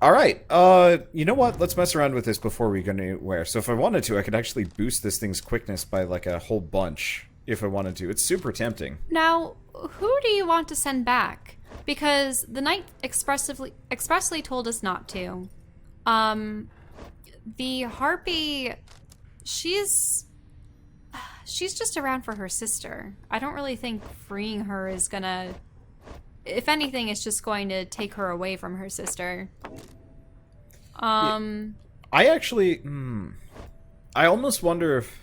Alright, you know what? Let's mess around with this before we go anywhere. So if I wanted to, I could actually boost this thing's quickness by like a whole bunch if I wanted to. It's super tempting. Now, who do you want to send back? Because the knight expressly told us not to. The harpy, she's just around for her sister. I don't really think freeing her is gonna... If anything, it's just going to take her away from her sister. I actually... I almost wonder if...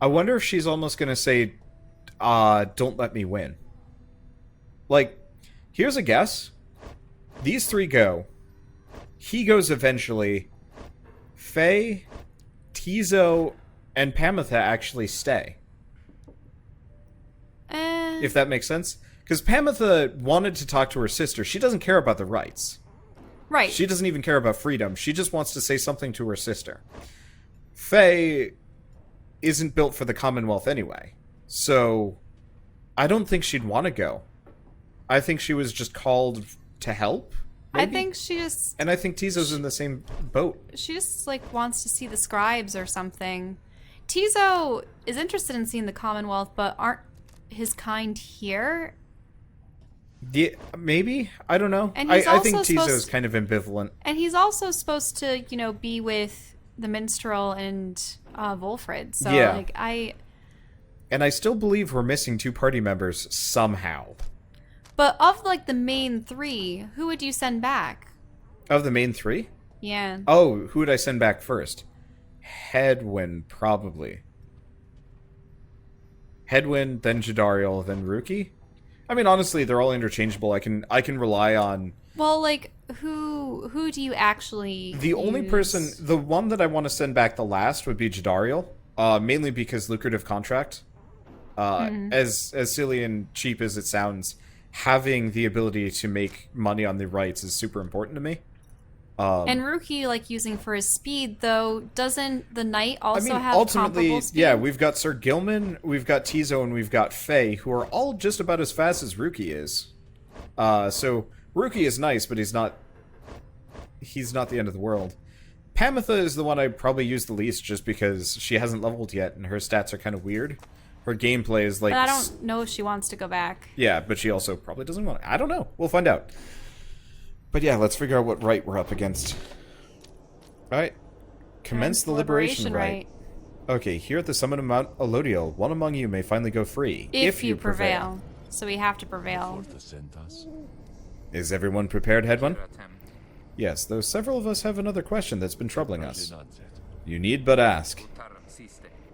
I wonder if she's almost gonna say, don't let me win. Like, here's a guess. These three go. He goes eventually. Faye, Tizo, and Pamitha actually stay. If that makes sense. Because Pamitha wanted to talk to her sister. She doesn't care about the rights. Right. She doesn't even care about freedom. She just wants to say something to her sister. Faye isn't built for the Commonwealth anyway. So, I don't think she'd want to go. I think she was just called to help. Maybe? I think she just... And I think Tizo's in the same boat. She just, like, wants to see the scribes or something. Tizo is interested in seeing the Commonwealth, but aren't his kind here? Yeah, maybe? I don't know. And I think Tizo is kind of ambivalent. And he's also supposed to, you know, be with the minstrel and Wulfrud. So, yeah. like, And I still believe we're missing 2 party members somehow. But of, like, the main 3, who would you send back? Of the main 3? Yeah. Oh, who would I send back first? Hedwin, probably. Hedwin, then Jadariel, then Ruki? I mean, honestly, they're all interchangeable. I can rely on... Well, like, who do you actually The only person... The one that I want to send back the last would be Jadariel. Mainly because lucrative contract. As silly and cheap as it sounds, having the ability to make money on the rights is super important to me. And Ruki, like, using for his speed, though, doesn't the knight also have ultimately, comparable speed? yeah, we've got Sir Gilman, we've got Tizo, and we've got Faye, who are all just about as fast as Ruki is. So, Ruki is nice, but he's not the end of the world. Pamitha is the one I probably use the least, just because she hasn't leveled yet, and her stats are kind of weird. Her gameplay is like... But I don't know if she wants to go back. Yeah, but she also probably doesn't want to. I don't know. We'll find out. But yeah, let's figure out what Rite we're up against. Alright. Commence the liberation rite. Okay, here at the summit of Mount Elodiel, one among you may finally go free. If you prevail. So we have to prevail. Is everyone prepared, Hedwin? Yes, though several of us have another question that's been troubling us. You need but ask.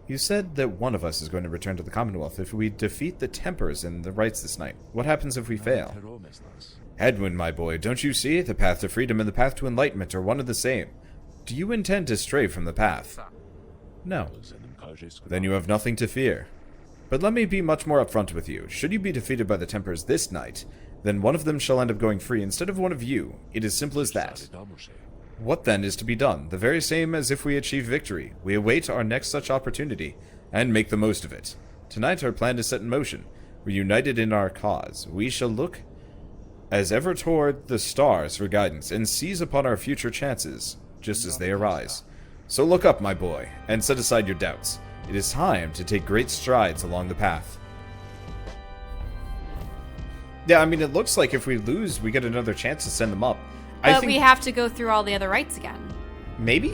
You said that one of us is going to return to the Commonwealth if we defeat the Tempers and the Rites this night. What happens if we fail? Hedwin, my boy, don't you see? The path to freedom and the path to enlightenment are one and the same. Do you intend to stray from the path? No. Then you have nothing to fear. But let me be much more upfront with you. Should you be defeated by the Tempers this night, then one of them shall end up going free instead of one of you. It is simple as that. What then is to be done? The very same as if we achieve victory. We await our next such opportunity, and make the most of it. Tonight our plan is set in motion. We're united in our cause. We shall look as ever toward the stars for guidance, and seize upon our future chances, just as they arise. So look up, my boy, and set aside your doubts. It is time to take great strides along the path. Yeah, I mean, it looks like if we lose, we get another chance to send them up. But we have to go through all the other rites again. Maybe?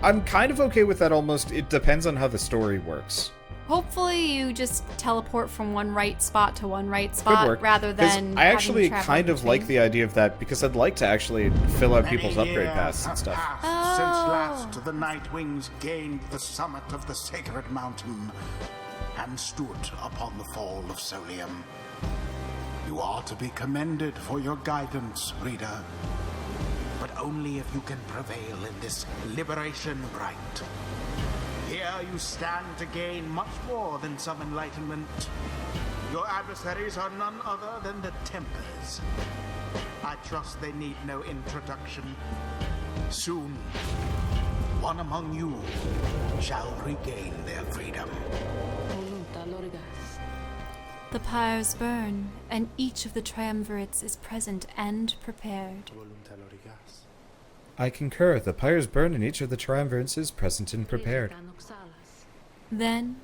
I'm kind of okay with that almost. It depends on how the story works. Hopefully you just teleport from one right spot to one right spot rather than I actually kind of like the idea of that because I'd like to actually fill out people's upgrade paths and stuff. Since last the Night Wings gained the summit of the sacred mountain and stood upon the fall of Solium. You are to be commended for your guidance, reader. But only if you can prevail in this liberation rite. Here you stand to gain much more than some enlightenment. Your adversaries are none other than the Tempers. I trust they need no introduction. Soon, one among you shall regain their freedom. The pyres burn, and each of the triumvirates is present and prepared. I concur. The pyres burn and each of the triumvirates is present and prepared. Then,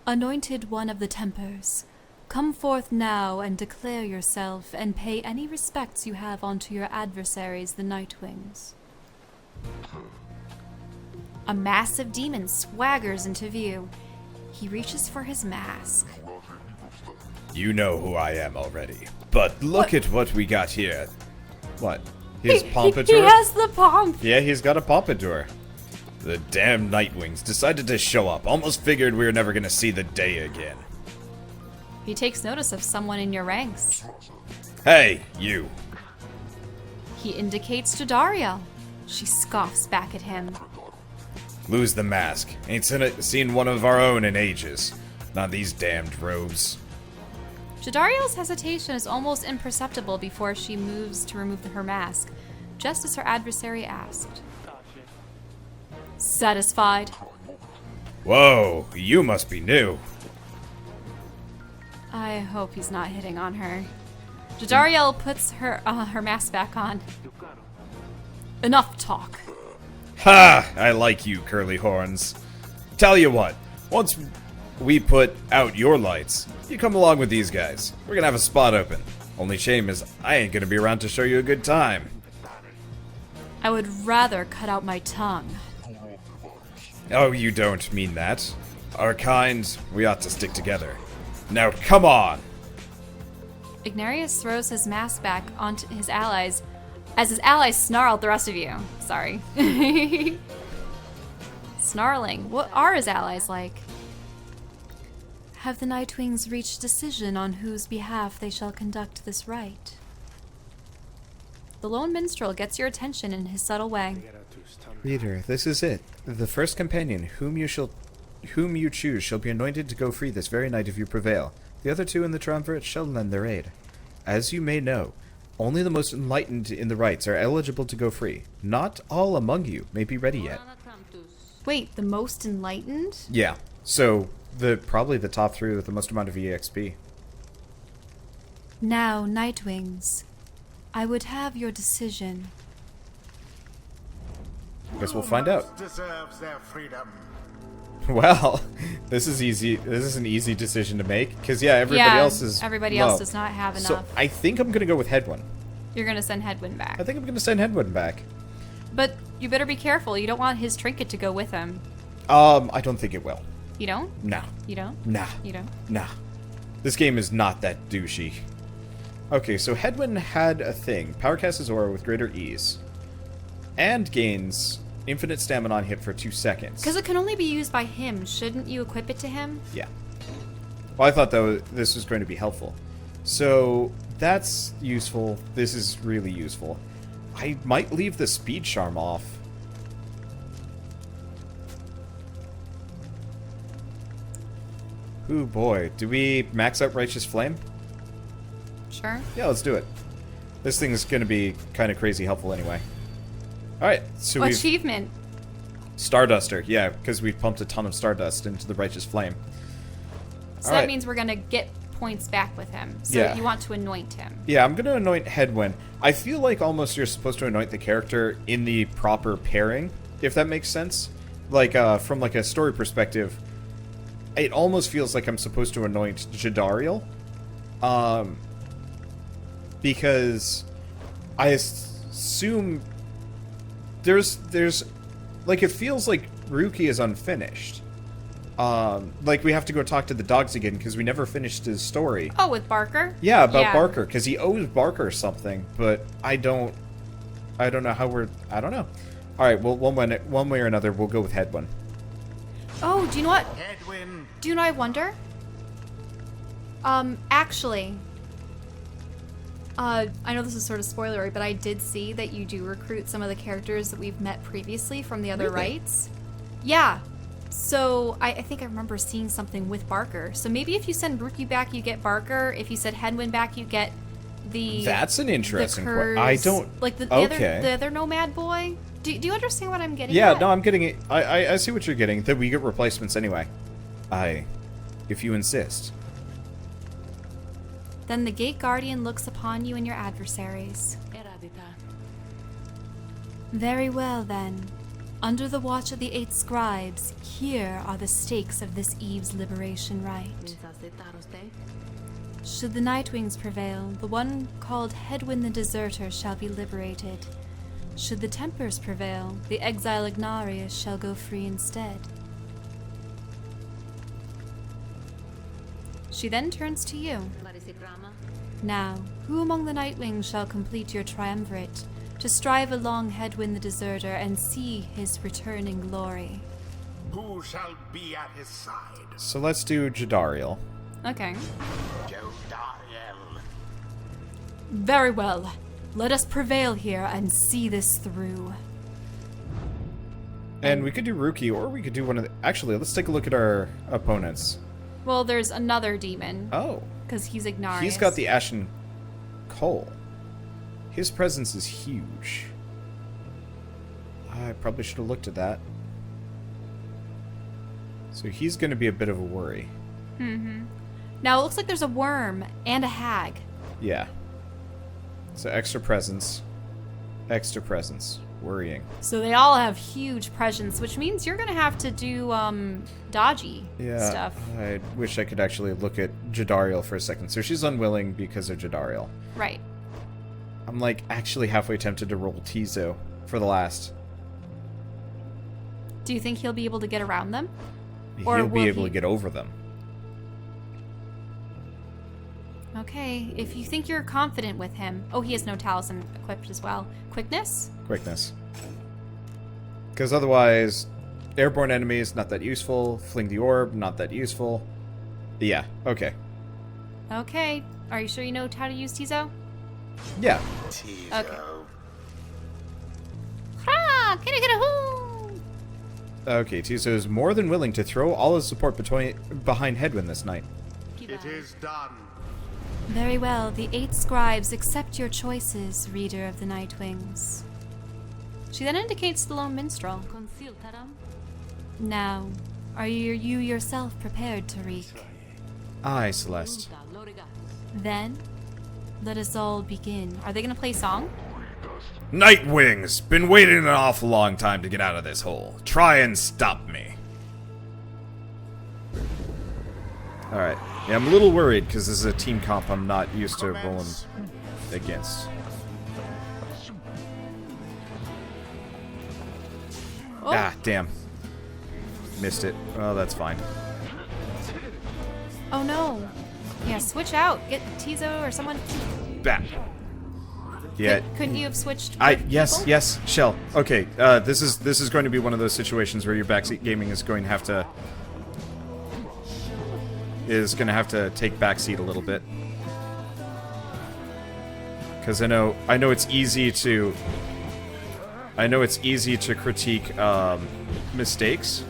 anointed one of the Tempers, come forth now and declare yourself and pay any respects you have unto your adversaries, the Nightwings. A massive demon swaggers into view. He reaches for his mask. You know who I am already. But look at what we got here. What? His pompadour? He has the pomp! Yeah, he's got a pompadour. The damn Nightwings decided to show up. Almost figured we were never gonna see the day again. He takes notice of someone in your ranks. Hey, you. He indicates to Dariel. She scoffs back at him. Lose the mask. Ain't seen one of our own in ages. Not these damned robes. Jadariel's hesitation is almost imperceptible before she moves to remove her mask, just as her adversary asked. Satisfied? Whoa, you must be new. I hope he's not hitting on her. Jadariel puts her mask back on. Enough talk. Ha! I like you, curly horns. Tell you what, once we put out your lights, you come along with these guys. We're gonna have a spot open. Only shame is I ain't gonna be around to show you a good time. I would rather cut out my tongue. Oh, you don't mean that. Our kind, we ought to stick together. Now, come on! Ignarius throws his mask back onto his allies, as his allies snarl at the rest of you. Sorry. Snarling. What are his allies like? Have the Nightwings reached a decision on whose behalf they shall conduct this rite? The lone minstrel gets your attention in his subtle way. Reader, this is it. The first companion whom you choose shall be anointed to go free this very night if you prevail. The other two in the triumvirate shall lend their aid. As you may know, only the most enlightened in the rites are eligible to go free. Not all among you may be ready yet. Wait, the most enlightened? Yeah, so probably the top three with the most amount of EXP. Now, Nightwings, I would have your decision. Guess we'll find out. Deserves their freedom. Well, this is easy. This is an easy decision to make because everybody else is everybody low. else does not have enough. So I think I'm gonna go with Hedwin. You're gonna send Hedwin back. I think I'm gonna send Hedwin back. But you better be careful. You don't want his trinket to go with him. I don't think it will. You don't? Nah. You don't? Nah. You don't? Nah. This game is not that douchey. Okay, so Hedwin had a thing. Power casts his aura with greater ease. And gains infinite stamina on hit for 2 seconds. Because it can only be used by him. Shouldn't you equip it to him? Yeah. Well, I thought this was going to be helpful. So, that's useful. This is really useful. I might leave the speed charm off. Ooh, boy. Do we max out Righteous Flame? Sure. Yeah, let's do it. This thing is going to be kind of crazy helpful anyway. Alright, so we've... Achievement. Starduster, yeah, because we've pumped a ton of Stardust into the Righteous Flame. So that means we're going to get points back with him. So Yeah. you want to anoint him. Yeah, I'm going to anoint Hedwin. I feel like almost you're supposed to anoint the character in the proper pairing, if that makes sense. Like, from like a story perspective, it almost feels like I'm supposed to anoint Jadariel. Because I assume there's like, it feels like Ruki is unfinished. Like we have to go talk to the dogs again because we never finished his story. Oh, with Barker? Yeah, about Barker, because he owes Barker something, but I don't know how I don't know. All right, well, one way or another, we'll go with Hedwin. Oh, do you know what? Hedwin. Do you know what I wonder? Actually, I know this is sort of spoilery, but I did see that you do recruit some of the characters that we've met previously from the other rites. Yeah. So, I think I remember seeing something with Barker. So maybe if you send Ruki back, you get Barker. If you send Hedwin back, you get the... That's an interesting question. I don't... Like the other nomad boy? Do you understand what I'm getting at? Yeah, no, I'm getting it. I see what you're getting. That we get replacements anyway. If you insist. Then the Gate Guardian looks upon you and your adversaries. Very well, then. Under the watch of the 8 scribes, here are the stakes of this eve's liberation rite. Should the Nightwings prevail, the one called Hedwin the Deserter shall be liberated. Should the Tempers prevail, the exile Ignarius shall go free instead. She then turns to you. Now, who among the Nightwings shall complete your triumvirate, to strive along Hedwin the Deserter and see his return in glory? Who shall be at his side? So let's do Jadariel. Okay. Jodariel. Very well. Let us prevail here and see this through. And we could do Ruki, or we could do one of the... Actually, let's take a look at our opponents. Well, there's another demon. Oh. Because he's Ignarius. He's got the Ashen Coal. His presence is huge. I probably should have looked at that. So he's going to be a bit of a worry. Mm-hmm. Now, it looks like there's a worm and a hag. Yeah. So extra presence. Extra presence. Worrying. So they all have huge presence, which means you're going to have to do dodgy stuff. I wish I could actually look at Jadariel for a second. So she's unwilling because of Jadariel. Right. I'm like actually halfway tempted to roll Tizo for the last. Do you think he'll be able to get around them? He'll be able to get over them. Okay, if you think you're confident with him. Oh, he has no talisman equipped as well. Quickness? Quickness. Because otherwise, airborne enemies, not that useful. Fling the orb, not that useful. Yeah, okay. Okay. Are you sure you know how to use Tizo? Yeah. Tizo. Okay. Ha! Can I get a hoo? Okay, Tizo is more than willing to throw all his support behind Hedwin this night. It is done. Very well. The 8 scribes accept your choices, reader of the Nightwings. She then indicates the lone minstrel. Now, are you yourself prepared, Tariq? Aye, Celeste. Then, let us all begin. Are they going to play song? Nightwings! Been waiting an awful long time to get out of this hole. Try and stop me. Alright. Yeah, I'm a little worried because this is a team comp I'm not used to rolling against. Oh. Ah, damn. Missed it. Oh, that's fine. Oh no. Yeah, switch out. Get Tizo or someone. Bah. Yeah. Couldn't you have switched? Yes, people? yes, Shell. Okay, this is going to be one of those situations where your backseat gaming is going to have to take backseat a little bit. Because I know it's easy to critique mistakes,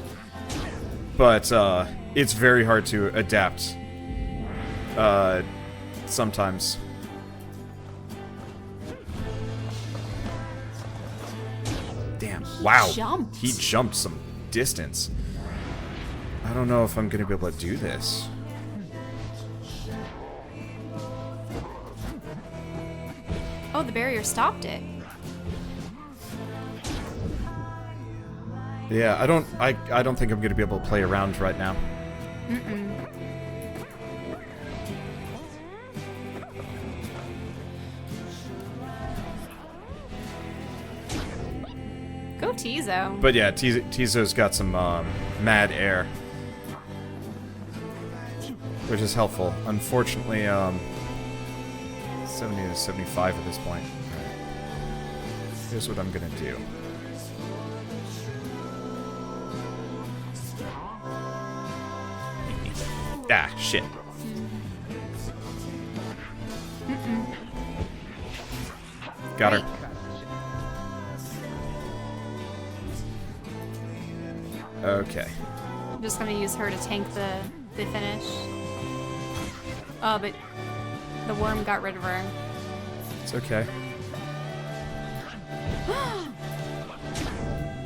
but it's very hard to adapt sometimes. Damn. Wow. Jumped. He jumped some distance. I don't know if I'm going to be able to do this. Oh, the barrier stopped it. Yeah, I don't think I'm going to be able to play around right now. Mm-mm. Go Tizo. But yeah, Tizo's got some mad air, which is helpful. Unfortunately, 70 to 75 at this point. Right. Here's what I'm gonna do. Ah, shit. Got her. Okay. I'm just gonna use her to tank the finish. Oh, but the worm got rid of her. It's okay.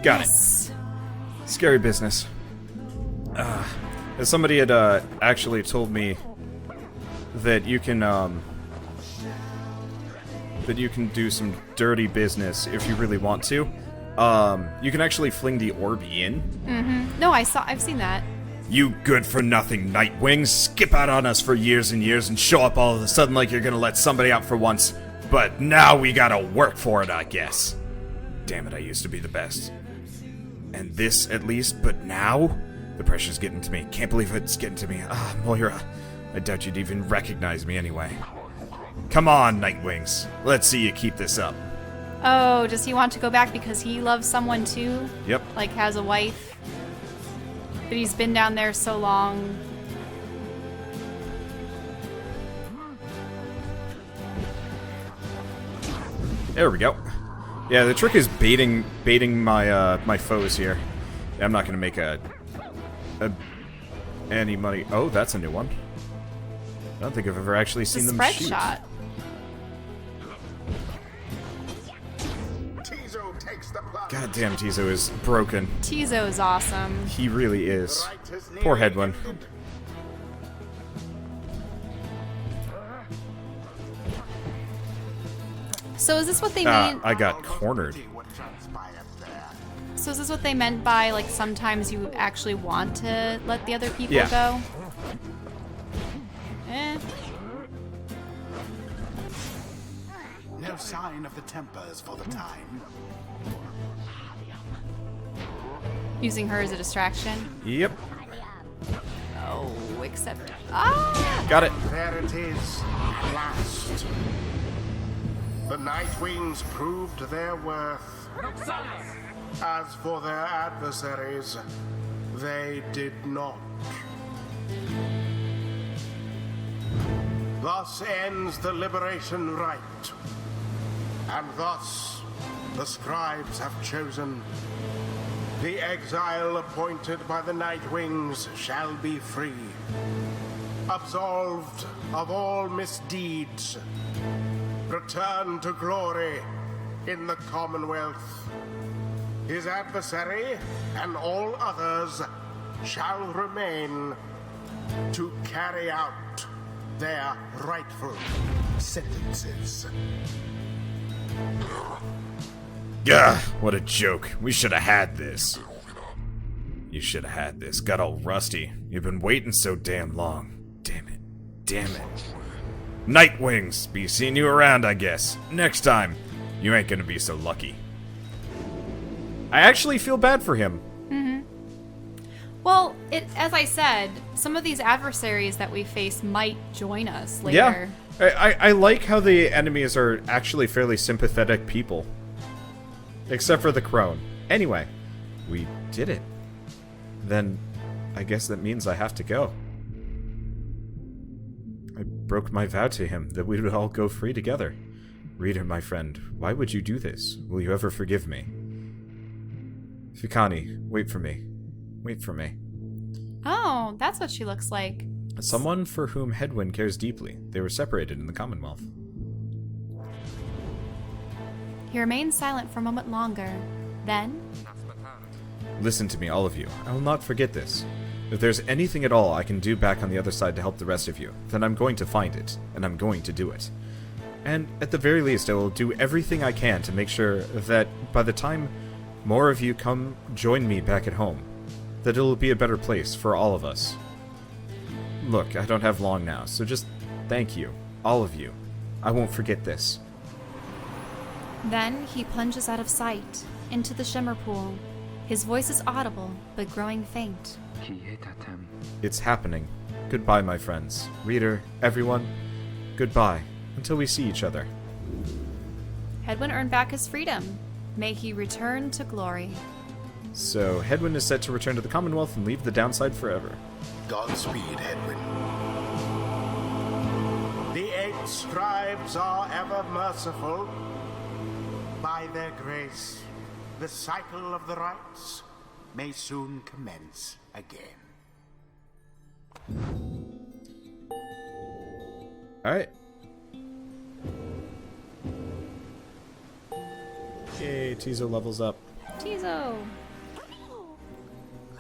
Got Yes. it. Scary business. As somebody had actually told me that you can do some dirty business if you really want to. You can actually fling the orb in. Mm-hmm. No, I've seen that. You good-for-nothing Nightwings skip out on us for years and years and show up all of a sudden like you're gonna let somebody out for once. But now we gotta work for it, I guess. Damn it, I used to be the best. And this, at least, but now? The pressure's getting to me. Can't believe it's getting to me. Ah, Moira. I doubt you'd even recognize me anyway. Come on, Nightwings. Let's see you keep this up. Oh, does he want to go back because he loves someone too? Yep. Like has a wife? But he's been down there so long. There we go. Yeah, the trick is baiting my my foes here. I'm not gonna make any money. Oh, that's a new one. I don't think I've ever actually seen them spread shoot. shot. God damn, Tizo is broken. Tizo is awesome. He really is. Poor Hedwin. So is this what they mean? I got cornered. So is this what they meant by, like, sometimes you actually want to let the other people go? Eh. No sign of the Tempers for the time. Using her as a distraction? Yep. Oh, except... Ah! Got it. There it is, at last. The Nightwings proved their worth. As for their adversaries, they did not. Thus ends the liberation rite. And thus, the scribes have chosen. The exile appointed by the Nightwings shall be free, absolved of all misdeeds, return to glory in the Commonwealth. His adversary and all others shall remain to carry out their rightful sentences. Gah, what a joke. We should have had this. You should have had this. Got all rusty. You've been waiting so damn long. Damn it. Damn it. Nightwings, be seeing you around, I guess. Next time, you ain't gonna be so lucky. I actually feel bad for him. Mm-hmm. Well, as I said, some of these adversaries that we face might join us later. Yeah. I like how the enemies are actually fairly sympathetic people. Except for the crone. Anyway, we did it. Then, I guess that means I have to go. I broke my vow to him that we would all go free together. Reader, my friend, why would you do this? Will you ever forgive me? Fikani, wait for me. Wait for me. Oh, that's what she looks like. Someone for whom Hedwin cares deeply. They were separated in the Commonwealth. He remained silent for a moment longer. Then... Listen to me, all of you. I will not forget this. If there's anything at all I can do back on the other side to help the rest of you, then I'm going to find it, and I'm going to do it. And at the very least, I will do everything I can to make sure that by the time more of you come join me back at home, that it'll be a better place for all of us. Look, I don't have long now, so just thank you, all of you. I won't forget this. Then he plunges out of sight, into the shimmer pool. His voice is audible, but growing faint. It's happening. Goodbye, my friends. Reader, everyone, goodbye, until we see each other. Hedwin earned back his freedom. May he return to glory. So, Hedwin is set to return to the Commonwealth and leave the downside forever. Godspeed, Hedwin. The 8 scribes are ever merciful. By their grace, the cycle of the rites may soon commence again. Alright. Yay, Tizo levels up. Tizo!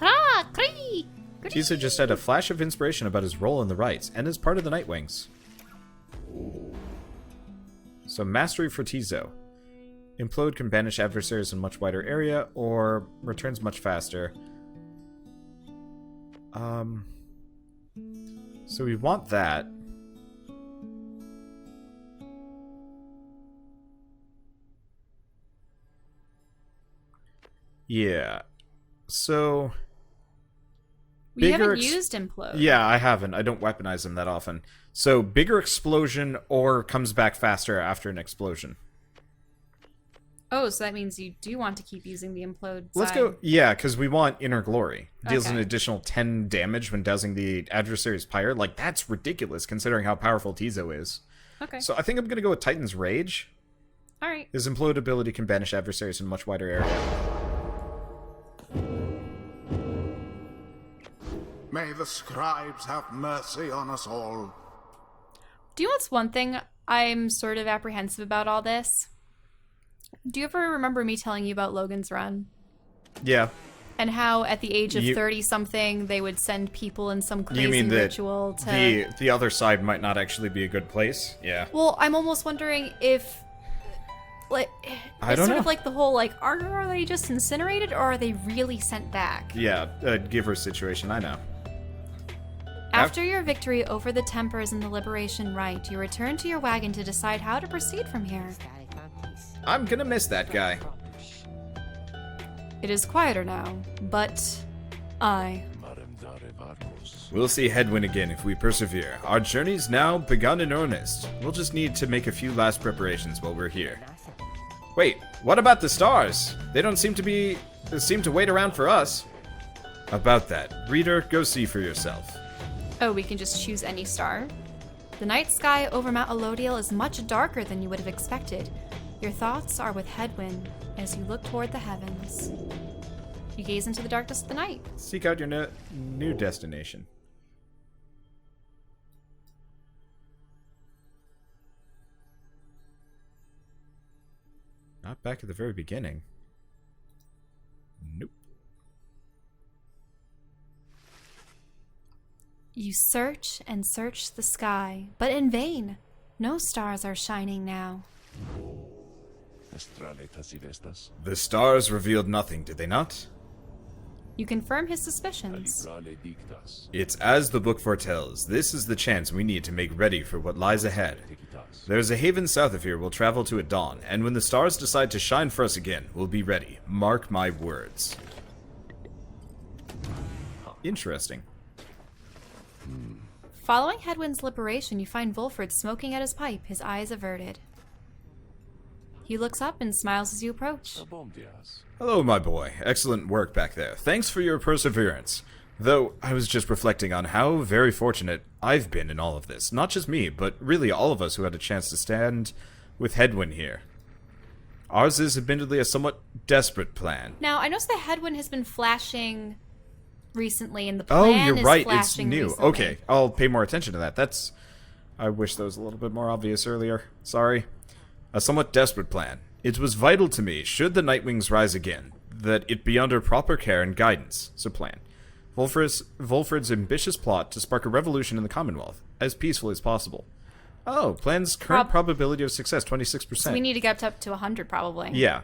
Hurrah! Cree! Tizo just had a flash of inspiration about his role in the Rites, and is part of the Nightwings. So Mastery for Tizo. Implode can banish adversaries in a much wider area, or returns much faster. So we want that. Yeah. So... We haven't used Implode. Yeah, I haven't. I don't weaponize them that often. So, bigger explosion or comes back faster after an explosion. Oh, so that means you do want to keep using the Implode Let's side. go... Yeah, because we want Inner Glory. Deals Okay. an additional 10 damage when dousing the adversary's Pyre. Like, that's ridiculous considering how powerful Tizo is. Okay. So, I think I'm going to go with Titan's Rage. Alright. His Implode ability can banish adversaries in a much wider area. May the scribes have mercy on us all. Do you know what's one thing I'm sort of apprehensive about all this? Do you ever remember me telling you about Logan's Run? Yeah. And how at the age of 30-something, they would send people in some crazy You mean that ritual to... the other side might not actually be a good place? Yeah. Well, I'm almost wondering if... Like, I it's don't sort know. of like the whole, like, are they just incinerated, or are they really sent back? Yeah, a giver situation, I know. After your victory over the Tempers in the Liberation Rite, you return to your wagon to decide how to proceed from here. I'm gonna miss that guy. It is quieter now, but We'll see Hedwin again if we persevere. Our journey's now begun in earnest. We'll just need to make a few last preparations while we're here. Wait, what about the stars? They don't seem to wait around for us. About that, reader, go see for yourself. Oh, we can just choose any star? The night sky over Mount Elodiel is much darker than you would have expected. Your thoughts are with Hedwin as you look toward the heavens. You gaze into the darkness of the night. Seek out your new destination. Not back at the very beginning. Nope. You search and search the sky, but in vain. No stars are shining now. The stars revealed nothing, did they not? You confirm his suspicions. It's as the book foretells. This is the chance we need to make ready for what lies ahead. There's a haven south of here we'll travel to at dawn, and when the stars decide to shine for us again, we'll be ready. Mark my words. Interesting. Following Hedwin's liberation, you find Wulfrud smoking at his pipe, his eyes averted. He looks up and smiles as you approach. Hello, my boy. Excellent work back there. Thanks for your perseverance. Though, I was just reflecting on how very fortunate I've been in all of this. Not just me, but really all of us who had a chance to stand with Hedwin here. Ours is admittedly a somewhat desperate plan. Now, I noticed that Hedwin has been flashing recently, and the plan Oh, you're is right. It's flashing new. recently. Okay, I'll pay more attention to that. That's... I wish that was a little bit more obvious earlier. Sorry. A somewhat desperate plan. It was vital to me, should the Nightwings rise again, that it be under proper care and guidance. So plan. Wulfrud's ambitious plot to spark a revolution in the Commonwealth, as peacefully as possible. Oh, plan's current probability of success, 26%. So we need to get up to 100, probably. Yeah.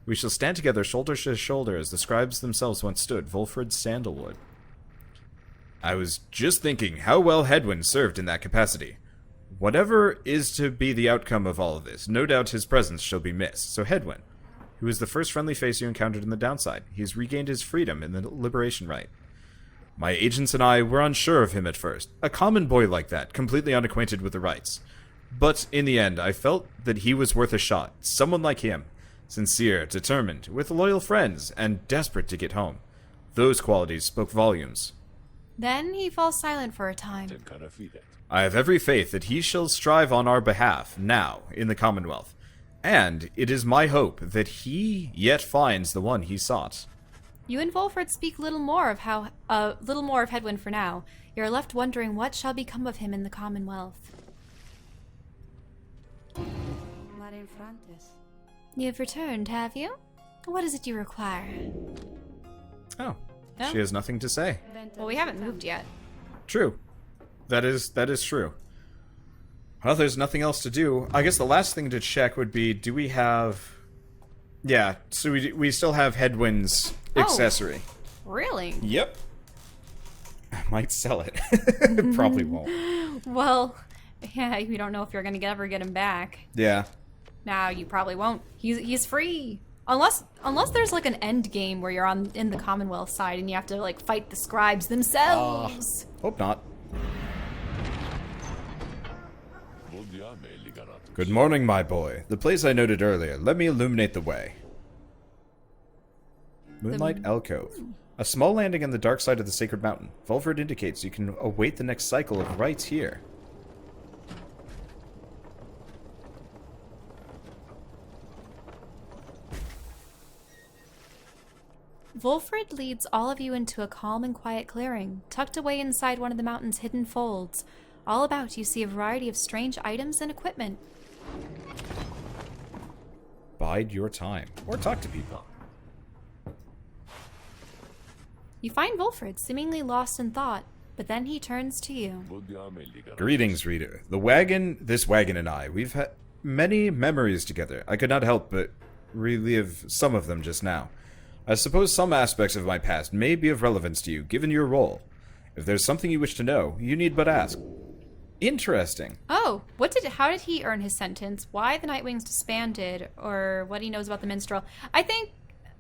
We shall stand together shoulder to shoulder as the scribes themselves once stood, Wulfrud Sandalwood. I was just thinking how well Hedwin served in that capacity. Whatever is to be the outcome of all of this, no doubt his presence shall be missed. So Hedwin, who was the first friendly face you encountered in the downside, he's regained his freedom in the Liberation Rite. My agents and I were unsure of him at first. A common boy like that, completely unacquainted with the rites. But in the end, I felt that he was worth a shot. Someone like him. Sincere, determined, with loyal friends, and desperate to get home. Those qualities spoke volumes. Then he falls silent for a time. I have every faith that he shall strive on our behalf, now, in the Commonwealth. And it is my hope that he yet finds the one he sought. You and Wulfrud speak little more of Hedwin for now. You are left wondering what shall become of him in the Commonwealth. You have returned, have you? What is it you require? Oh, Oh. she has nothing to say. Well, we haven't moved yet. True. That is true. Well, there's nothing else to do. I guess the last thing to check would be, do we have... Yeah, so we still have Hedwin's accessory. Really? Yep. I might sell it. Probably won't. Well, yeah, we don't know if you're going to ever get him back. Yeah. Nah, you probably won't. He's free. Unless there's like an end game where you're in the Commonwealth side and you have to like fight the scribes themselves. Hope not. Good morning, my boy. The place I noted earlier. Let me illuminate the way. Moonlight Alcove. A small landing on the dark side of the Sacred Mountain. Wulfrud indicates you can await the next cycle of rites here. Wulfrud leads all of you into a calm and quiet clearing, tucked away inside one of the mountain's hidden folds. All about you see a variety of strange items and equipment. Bide your time, or talk to people. You find Wulfrud seemingly lost in thought, but then he turns to you. Greetings, reader. This wagon and I, we've had many memories together. I could not help but relive some of them just now. I suppose some aspects of my past may be of relevance to you, given your role. If there's something you wish to know, you need but ask. Interesting. Oh, how did he earn his sentence? Why the Nightwings disbanded, or what he knows about the minstrel? I think,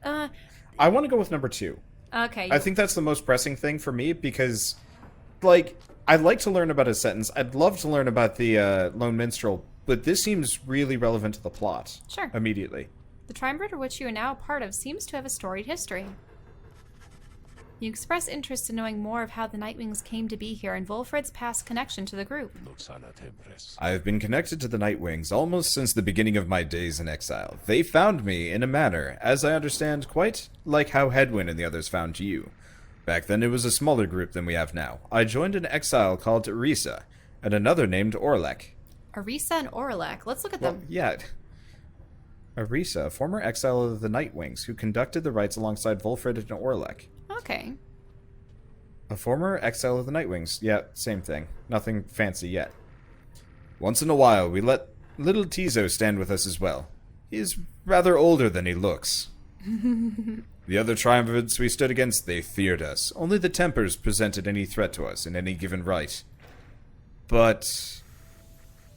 I want to go with number 2. Okay. I think that's the most pressing thing for me, because, like, I'd like to learn about his sentence. I'd love to learn about the lone minstrel, but this seems really relevant to the plot. Sure. Immediately. The triumvirate which you are now a part of seems to have a storied history. You express interest in knowing more of how the Nightwings came to be here and Wulfrud's past connection to the group. I have been connected to the Nightwings almost since the beginning of my days in exile. They found me in a manner, as I understand, quite like how Hedwin and the others found you. Back then it was a smaller group than we have now. I joined an exile called Risa, and another named Orlek. Arisa and Orlek. Let's look at them. Yeah. Arisa, a former exile of the Nightwings, who conducted the rites alongside Wulfrud and Orlek. Okay. A former exile of the Nightwings. Yeah, same thing. Nothing fancy yet. Once in a while, we let little Tizo stand with us as well. He is rather older than he looks. The other triumvirates we stood against, they feared us. Only the Tempers presented any threat to us in any given rite. But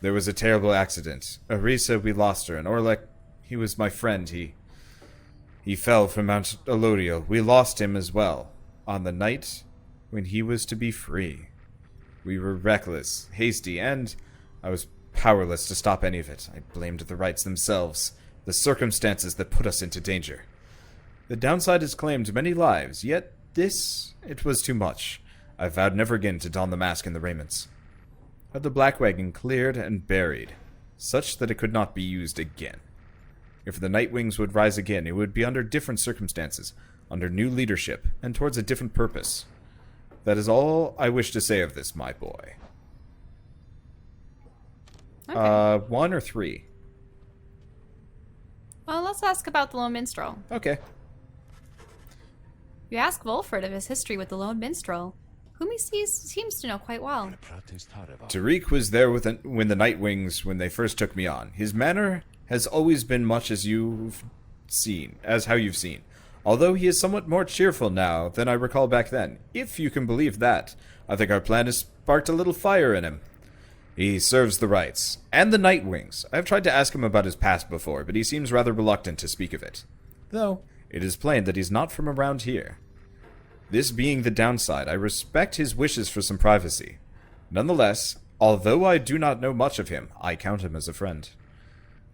there was a terrible accident. Arisa, we lost her, and Orlek, he was my friend. He fell from Mount Elodiel. We lost him as well, on the night when he was to be free. We were reckless, hasty, and I was powerless to stop any of it. I blamed the rites themselves, the circumstances that put us into danger. The downside has claimed many lives, yet it was too much. I vowed never again to don the mask and the raiments. Had the black wagon cleared and buried, such that it could not be used again. If the Nightwings would rise again, it would be under different circumstances, under new leadership, and towards a different purpose. That is all I wish to say of this, my boy. Okay. 1 or 3? Well, let's ask about the Lone Minstrel. Okay. You ask Wulfrud of his history with the Lone Minstrel, whom he seems to know quite well. Tariq was there when the Nightwings, when they first took me on. His manner has always been much as how you've seen. Although he is somewhat more cheerful now than I recall back then. If you can believe that. I think our plan has sparked a little fire in him. He serves the rites, and the Nightwings. I have tried to ask him about his past before, but he seems rather reluctant to speak of it. Though, it is plain that he's not from around here. This being the downside, I respect his wishes for some privacy. Nonetheless, although I do not know much of him, I count him as a friend.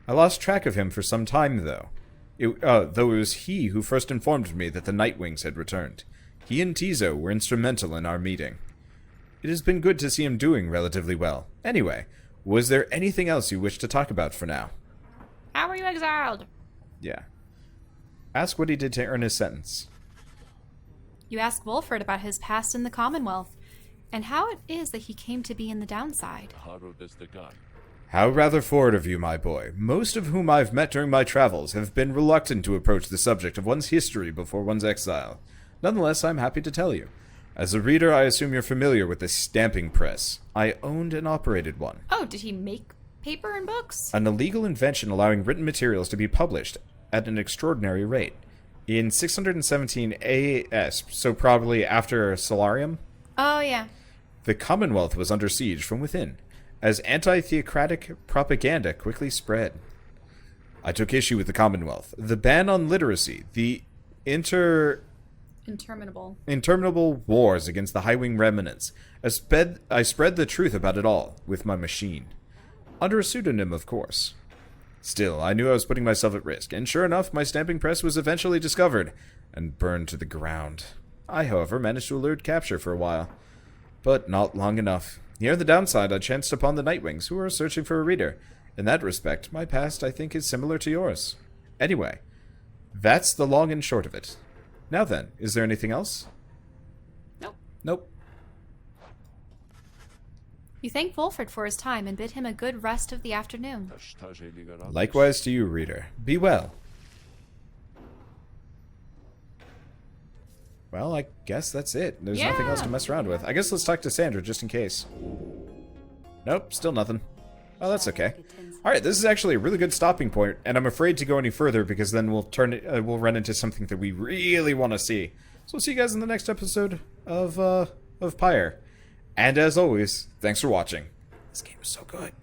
I lost track of him for some time, though. Though it was he who first informed me that the Nightwings had returned. He and Tizo were instrumental in our meeting. It has been good to see him doing relatively well. Anyway, was there anything else you wish to talk about for now? How were you exiled? Yeah. Ask what he did to earn his sentence. You ask Wulfrud about his past in the Commonwealth, and how it is that he came to be in the downside. How rather forward of you, my boy. Most of whom I've met during my travels have been reluctant to approach the subject of one's history before one's exile. Nonetheless, I'm happy to tell you. As a reader, I assume you're familiar with the stamping press. I owned and operated one. Oh, did he make paper and books? An illegal invention allowing written materials to be published at an extraordinary rate. In 617 AS, so probably after Solarium, Oh, yeah. the Commonwealth was under siege from within, as anti-theocratic propaganda quickly spread. I took issue with the Commonwealth, the ban on literacy, the interminable wars against the High-Wing remnants. I spread the truth about it all, with my machine. Under a pseudonym, of course. Still, I knew I was putting myself at risk, and sure enough, my stamping press was eventually discovered and burned to the ground. I, however, managed to elude capture for a while, but not long enough. Near the downside, I chanced upon the Nightwings, who were searching for a reader. In that respect, my past, I think, is similar to yours. Anyway, that's the long and short of it. Now then, is there anything else? Nope. Nope. You thank Wulfrud for his time and bid him a good rest of the afternoon. Likewise to you, reader. Be well. Well, I guess that's it. There's nothing else to mess around with. I guess let's talk to Sandra, just in case. Nope, still nothing. Oh, that's okay. Alright, this is actually a really good stopping point, and I'm afraid to go any further because then we'll run into something that we really want to see. So we'll see you guys in the next episode of Pyre. And as always, thanks for watching. This game is so good.